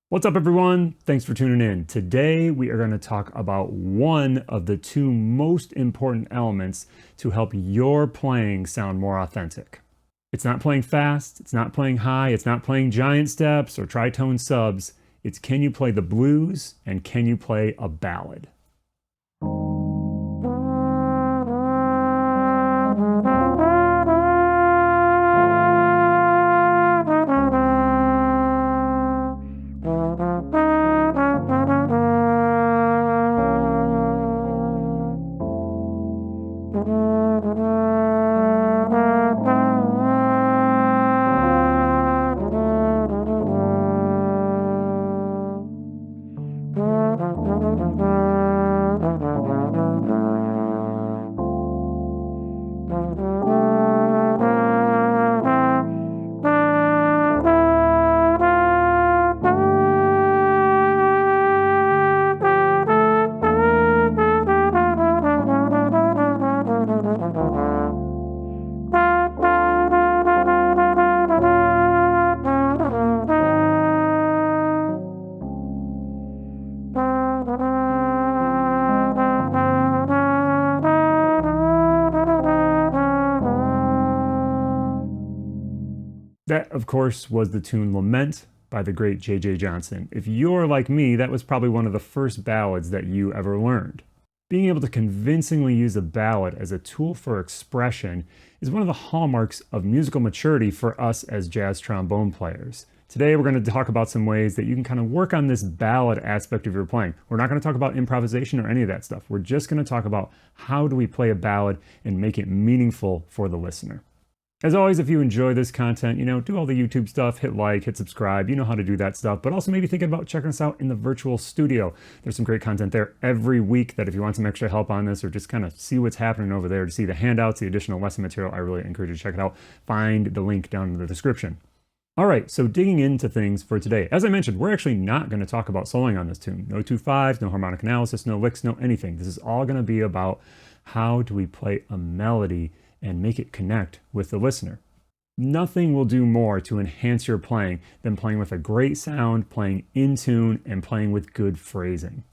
What's up, everyone? Thanks for tuning in. Today, we are going to talk about one of the two most important elements to help your playing sound more authentic. It's not playing fast, it's not playing high, it's not playing giant steps or tritone subs. It's can you play the blues and can you play a ballad? That, of course, was the tune Lament by the great J.J. Johnson. If you're like me, that was probably one of the first ballads that you ever learned. Being able to convincingly use a ballad as a tool for expression is one of the hallmarks of musical maturity for us as jazz trombone players. Today, we're going to talk about some ways that you can kind of work on this ballad aspect of your playing. We're not going to talk about improvisation or any of that stuff. We're just going to talk about how do we play a ballad and make it meaningful for the listener. As always, if you enjoy this content, do all the YouTube stuff, hit like, hit subscribe, you know how to do that stuff, but also maybe thinking about checking us out in the virtual studio. There's some great content there every week that if you want some extra help on this or just kind of see what's happening over there, to see the handouts, the additional lesson material, I really encourage you to check it out. Find the link down in the description. All right, so digging into things for today. As I mentioned, we're actually not going to talk about soloing on this tune. No 2/5s, no harmonic analysis, no licks, no anything. This is all going to be about how do we play a melody and make it connect with the listener. Nothing will do more to enhance your playing than playing with a great sound, playing in tune, and playing with good phrasing.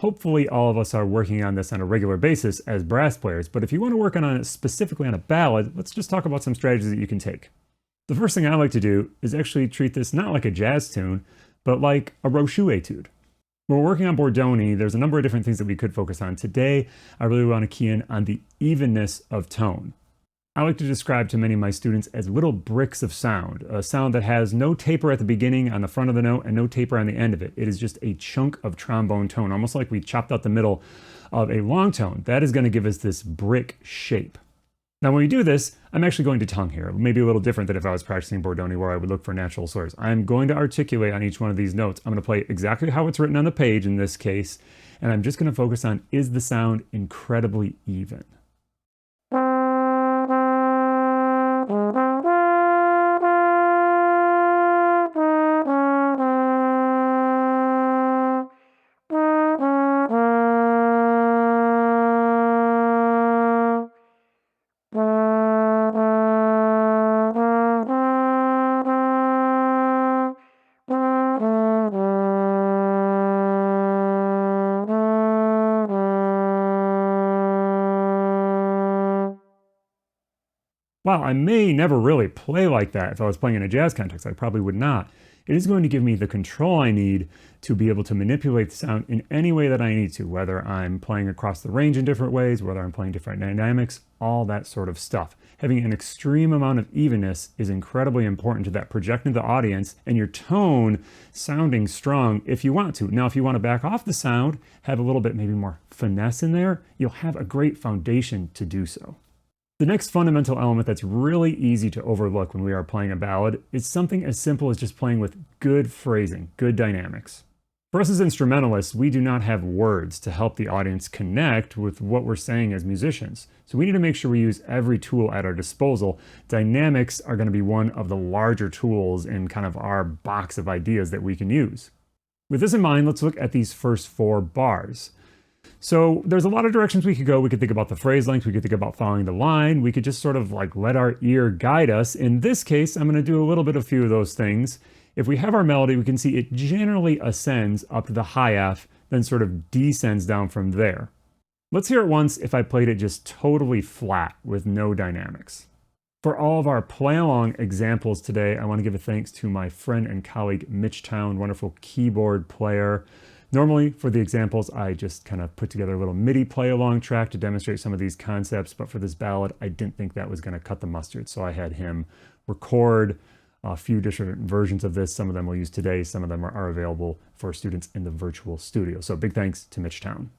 Hopefully all of us are working on this on a regular basis as brass players, but if you want to work on it specifically on a ballad, let's just talk about some strategies that you can take. The first thing I like to do is actually treat this not like a jazz tune, but like a Rochou etude. When we're working on Bordoni, there's a number of different things that we could focus on. Today, I really want to key in on the evenness of tone. I like to describe to many of my students as little bricks of sound, a sound that has no taper at the beginning on the front of the note and no taper on the end of it. It is just a chunk of trombone tone, almost like we chopped out the middle of a long tone. That is going to give us this brick shape. Now, when we do this, I'm actually going to tongue here, maybe a little different than if I was practicing Bordoni where I would look for natural slurs. I'm going to articulate on each one of these notes. I'm going to play exactly how it's written on the page in this case, and I'm just going to focus on, is the sound incredibly even? While I may never really play like that if I was playing in a jazz context, I probably would not. It is going to give me the control I need to be able to manipulate the sound in any way that I need to, whether I'm playing across the range in different ways, whether I'm playing different dynamics, all that sort of stuff. Having an extreme amount of evenness is incredibly important to that projecting the audience and your tone sounding strong if you want to. Now, if you want to back off the sound, have a little bit maybe more finesse in there, you'll have a great foundation to do so. The next fundamental element that's really easy to overlook when we are playing a ballad is something as simple as just playing with good phrasing, good dynamics. For us as instrumentalists, we do not have words to help the audience connect with what we're saying as musicians. So we need to make sure we use every tool at our disposal. Dynamics are going to be one of the larger tools in kind of our box of ideas that we can use. With this in mind, let's look at these first 4 bars. So there's a lot of directions we could go. We could think about the phrase length. We could think about following the line. We could just sort of like let our ear guide us. In this case, I'm going to do a little bit of few of those things. If we have our melody, we can see it generally ascends up to the high F, then sort of descends down from there. Let's hear it once if I played it just totally flat with no dynamics. For all of our play-along examples today, I want to give a thanks to my friend and colleague Mitch Town, wonderful keyboard player. Normally, for the examples, I just kind of put together a little MIDI play-along track to demonstrate some of these concepts, but for this ballad, I didn't think that was going to cut the mustard, so I had him record a few different versions of this. Some of them we'll use today, some of them are available for students in the virtual studio. So big thanks to Mitch Town.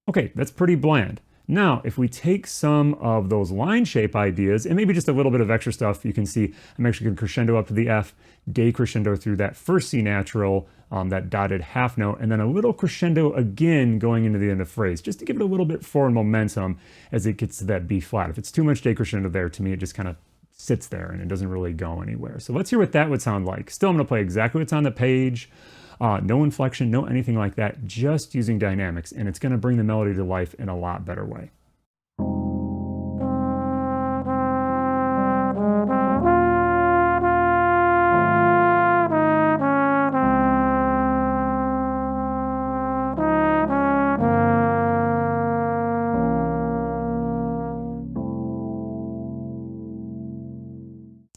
Okay, that's pretty bland. Now, if we take some of those line shape ideas and maybe just a little bit of extra stuff, you can see I'm actually going to crescendo up to the F, decrescendo through that first C natural, that dotted half note, and then a little crescendo again going into the end of the phrase, just to give it a little bit forward momentum as it gets to that B flat. If it's too much decrescendo there, to me, it just kind of sits there and it doesn't really go anywhere. So let's hear what that would sound like. Still, I'm going to play exactly what's on the page. No inflection, no anything like that, just using dynamics, and it's going to bring the melody to life in a lot better way.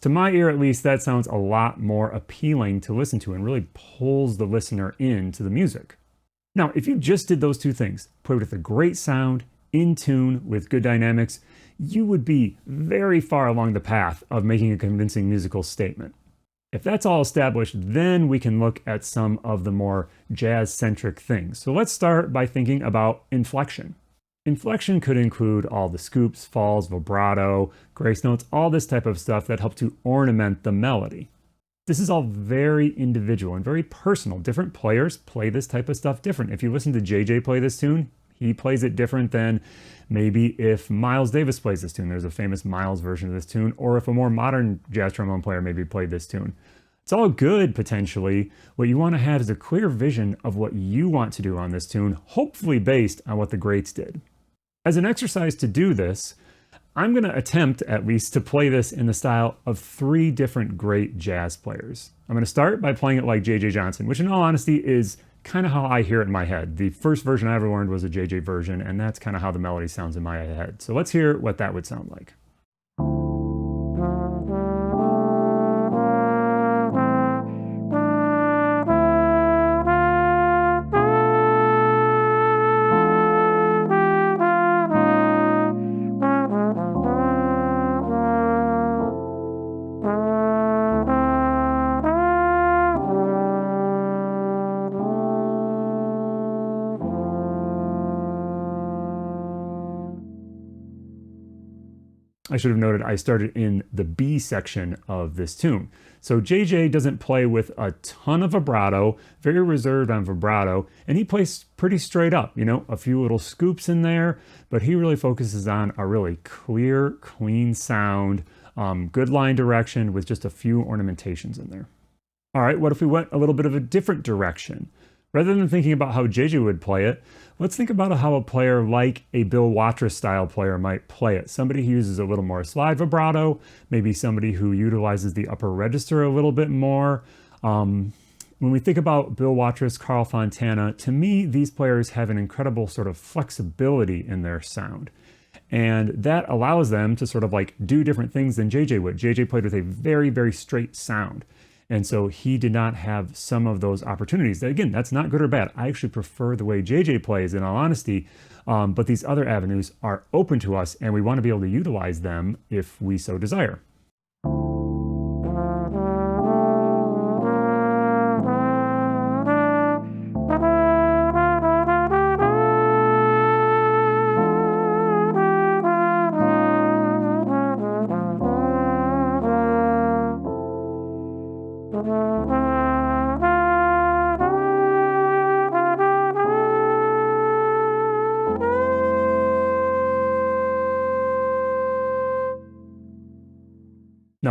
To my ear, at least, that sounds a lot more appealing to listen to and really pulls the listener into the music. Now, if you just did those two things, play with a great sound, in tune, with good dynamics, you would be very far along the path of making a convincing musical statement. If that's all established, then we can look at some of the more jazz-centric things. So let's start by thinking about inflection. Inflection could include all the scoops, falls, vibrato, grace notes, all this type of stuff that help to ornament the melody. This is all very individual and very personal. Different players play this type of stuff different. If you listen to JJ play this tune, he plays it different than maybe if Miles Davis plays this tune. There's a famous Miles version of this tune, or if a more modern jazz trombone player maybe played this tune. It's all good, potentially. What you want to have is a clear vision of what you want to do on this tune, hopefully based on what the greats did. As an exercise to do this, I'm going to attempt, at least, to play this in the style of 3 different great jazz players. I'm going to start by playing it like J.J. Johnson, which in all honesty is kind of how I hear it in my head. The first version I ever learned was a J.J. version, and that's kind of how the melody sounds in my head. So let's hear what that would sound like. I should have noted I started in the B section of this tune. So JJ doesn't play with a ton of vibrato, very reserved on vibrato, and he plays pretty straight up, a few little scoops in there, but he really focuses on a really clear, clean sound, good line direction with just a few ornamentations in there. All right, what if we went a little bit of a different direction? Rather than thinking about how JJ would play it, let's think about how a player like a Bill Watrous style player might play it. Somebody who uses a little more slide vibrato, maybe somebody who utilizes the upper register a little bit more. When we think about Bill Watrous, Carl Fontana, to me, these players have an incredible sort of flexibility in their sound. And that allows them to sort of like do different things than JJ would. JJ played with a very, very straight sound. And so he did not have some of those opportunities. Again, that's not good or bad. I actually prefer the way JJ plays, in all honesty, but these other avenues are open to us, and we want to be able to utilize them if we so desire.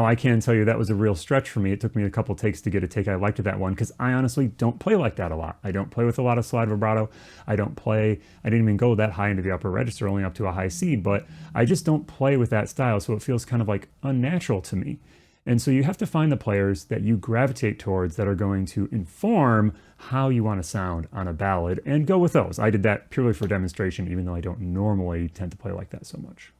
Now, I can tell you that was a real stretch for me. It took me a couple takes to get a take I liked at that one, because I honestly don't play like that a lot. I don't play with a lot of slide vibrato. I didn't even go that high into the upper register, only up to a high C, but I just don't play with that style, so it feels kind of like unnatural to me. And so you have to find the players that you gravitate towards that are going to inform how you want to sound on a ballad, and go with those. I did that purely for demonstration, even though I don't normally tend to play like that so much.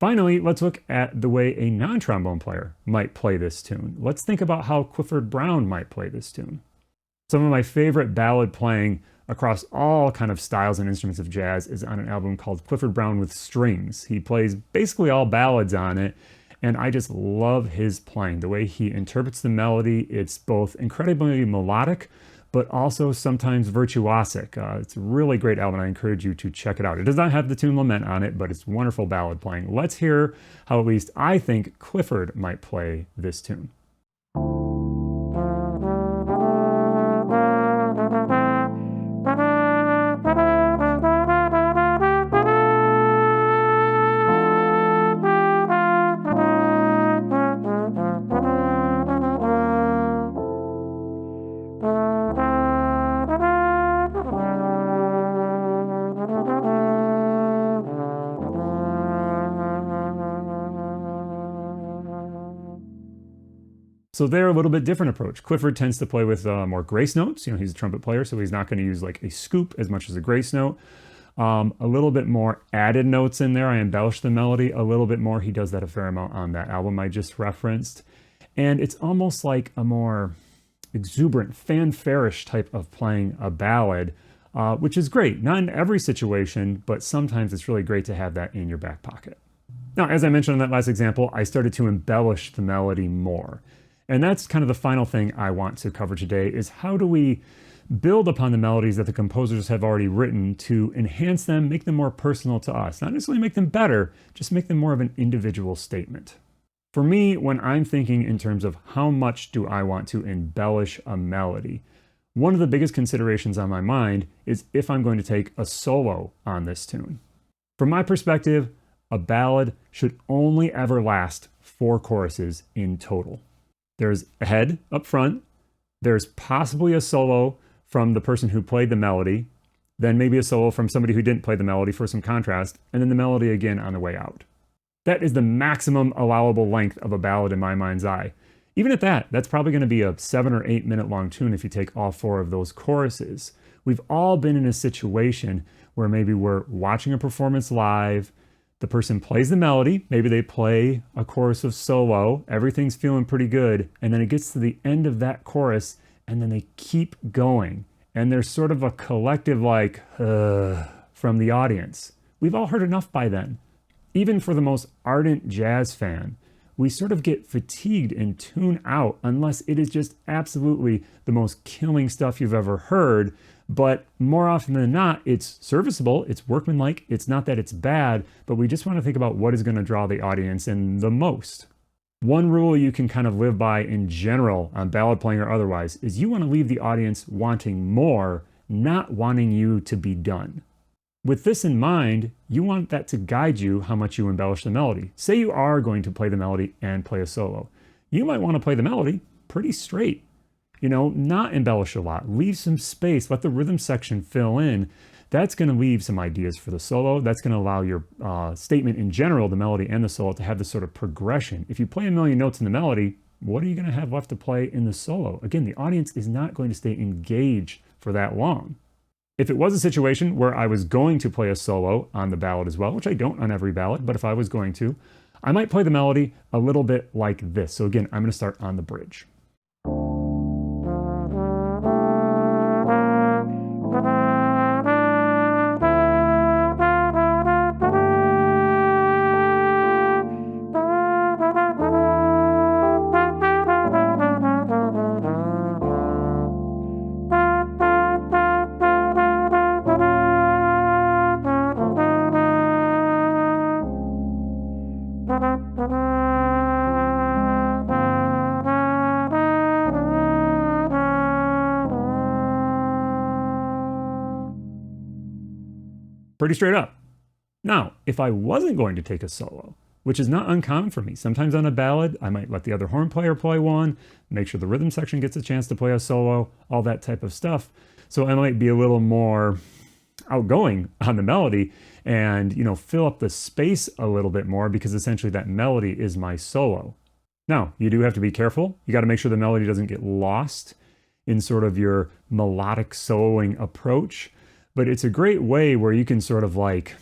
Finally, let's look at the way a non-trombone player might play this tune. Let's think about how Clifford Brown might play this tune. Some of my favorite ballad playing across all kind of styles and instruments of jazz is on an album called Clifford Brown with Strings. He plays basically all ballads on it, and I just love his playing. The way he interprets the melody, it's both incredibly melodic, but also sometimes virtuosic. It's a really great album. I encourage you to check it out. It does not have the tune Lament on it, but it's wonderful ballad playing. Let's hear how at least I think Clifford might play this tune. So they're a little bit different approach. Clifford tends to play with more grace notes. He's a trumpet player, so he's not going to use like a scoop as much as a grace note. A little bit more added notes in there. I embellish the melody a little bit more. He does that a fair amount on that album I just referenced. And it's almost like a more exuberant, fanfare-ish type of playing a ballad, which is great. Not in every situation, but sometimes it's really great to have that in your back pocket. Now, as I mentioned in that last example, I started to embellish the melody more. And that's kind of the final thing I want to cover today, is how do we build upon the melodies that the composers have already written to enhance them, make them more personal to us. Not necessarily make them better, just make them more of an individual statement. For me, when I'm thinking in terms of how much do I want to embellish a melody, one of the biggest considerations on my mind is if I'm going to take a solo on this tune. From my perspective, a ballad should only ever last 4 choruses in total. There's a head up front, there's possibly a solo from the person who played the melody, then maybe a solo from somebody who didn't play the melody for some contrast, and then the melody again on the way out. That is the maximum allowable length of a ballad in my mind's eye. Even at that, that's probably going to be a 7 or 8 minute long tune if you take all 4 of those choruses. We've all been in a situation where maybe we're watching a performance live, the person plays the melody, maybe they play a chorus of solo, everything's feeling pretty good, and then it gets to the end of that chorus, and then they keep going. And there's sort of a collective like, from the audience. We've all heard enough by then. Even for the most ardent jazz fan, we sort of get fatigued and tune out unless it is just absolutely the most killing stuff you've ever heard. But more often than not, it's serviceable, it's workmanlike, it's not that it's bad, but we just want to think about what is going to draw the audience in the most. One rule you can kind of live by in general on ballad playing or otherwise is you want to leave the audience wanting more, not wanting you to be done. With this in mind, you want that to guide you how much you embellish the melody. Say you are going to play the melody and play a solo. You might want to play the melody pretty straight. Not embellish a lot. Leave some space. Let the rhythm section fill in. That's going to leave some ideas for the solo. That's going to allow your statement in general, the melody and the solo, to have this sort of progression. If you play a million notes in the melody, what are you going to have left to play in the solo? Again, the audience is not going to stay engaged for that long. If it was a situation where I was going to play a solo on the ballad as well, which I don't on every ballad, but if I was going to, I might play the melody a little bit like this. So again, I'm going to start on the bridge. Pretty straight up. Now, if I wasn't going to take a solo, which is not uncommon for me. Sometimes on a ballad, I might let the other horn player play one, make sure the rhythm section gets a chance to play a solo, all that type of stuff. So I might be a little more outgoing on the melody and, fill up the space a little bit more because essentially that melody is my solo. Now, you do have to be careful. You got to make sure the melody doesn't get lost in sort of your melodic soloing approach, but it's a great way where you can sort of like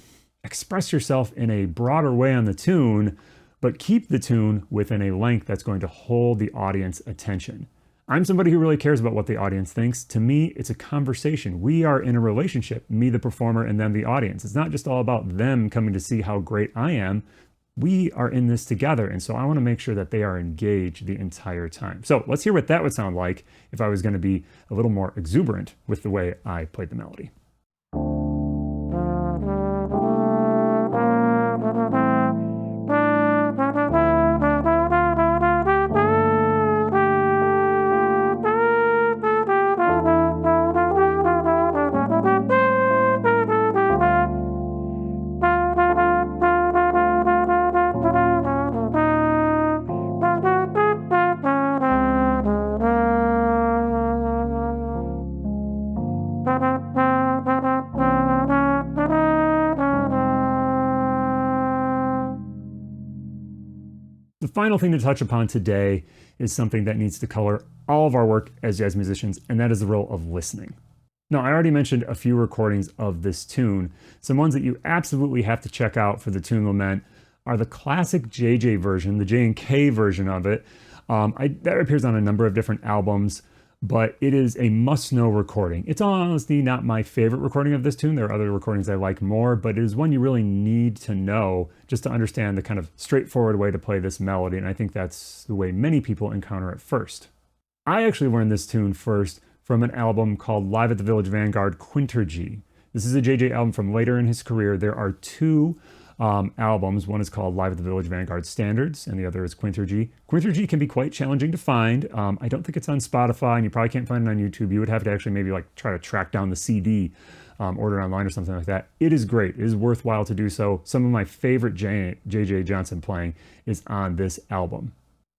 express yourself in a broader way on the tune, but keep the tune within a length that's going to hold the audience attention. I'm somebody who really cares about what the audience thinks. To me, it's a conversation. We are in a relationship, me, the performer, and them, the audience. It's not just all about them coming to see how great I am. We are in this together, and so I want to make sure that they are engaged the entire time. So let's hear what that would sound like if I was going to be a little more exuberant with the way I played the melody. The final thing to touch upon today is something that needs to color all of our work as jazz musicians, and that is the role of listening. Now, I already mentioned a few recordings of this tune. Some ones that you absolutely have to check out for the tune Lament are the classic JJ version, the J&K version of it. That appears on a number of different albums, but it is a must-know recording. It's honestly not my favorite recording of this tune. There are other recordings I like more, but it is one you really need to know just to understand the kind of straightforward way to play this melody, and I think that's the way many people encounter it first. I actually learned this tune first from an album called Live at the Village Vanguard Quintergy. This is a JJ album from later in his career. There are two albums. One is called Live at the Village Vanguard Standards, and the other is Quintergy. Quintergy can be quite challenging to find. I don't think it's on Spotify, and you probably can't find it on YouTube. You would have to actually maybe like try to track down the CD, order online or something like that. It is great. It is worthwhile to do so. Some of my favorite J.J. Johnson playing is on this album.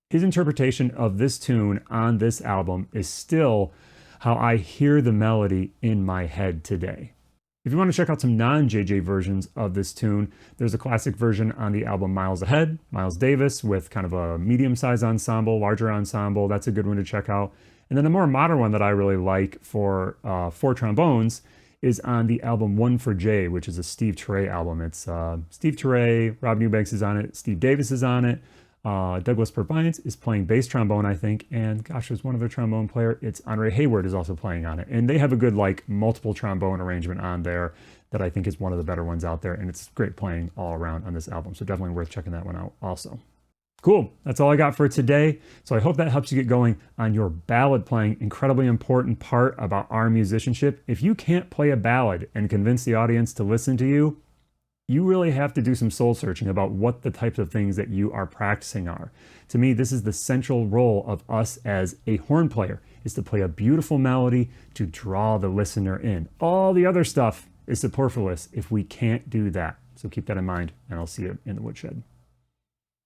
His interpretation of this tune on this album is still how I hear the melody in my head today. If you want to check out some non-JJ versions of this tune, there's a classic version on the album Miles Ahead, Miles Davis, with kind of a medium-sized ensemble, larger ensemble. That's a good one to check out. And then the more modern one that I really like for four trombones is on the album One for Jay, which is a Steve Turre album. It's Steve Turre, Rob Eubanks is on it, Steve Davis is on it, Douglas Purviance is playing bass trombone, I think, and gosh, there's one other trombone player. It's Andre Hayward is also playing on it, and they have a good like multiple trombone arrangement on there that I think is one of the better ones out there, and it's great playing all around on this album, so definitely worth checking that one out also. Cool, that's all I got for today. So I hope that helps you get going on your ballad playing. Incredibly important part about our musicianship. If you can't play a ballad and convince the audience to listen to you, you really have to do some soul searching about what the types of things that you are practicing are. To me, this is the central role of us as a horn player, is to play a beautiful melody to draw the listener in. All the other stuff is superfluous if we can't do that. So keep that in mind, and I'll see you in the woodshed.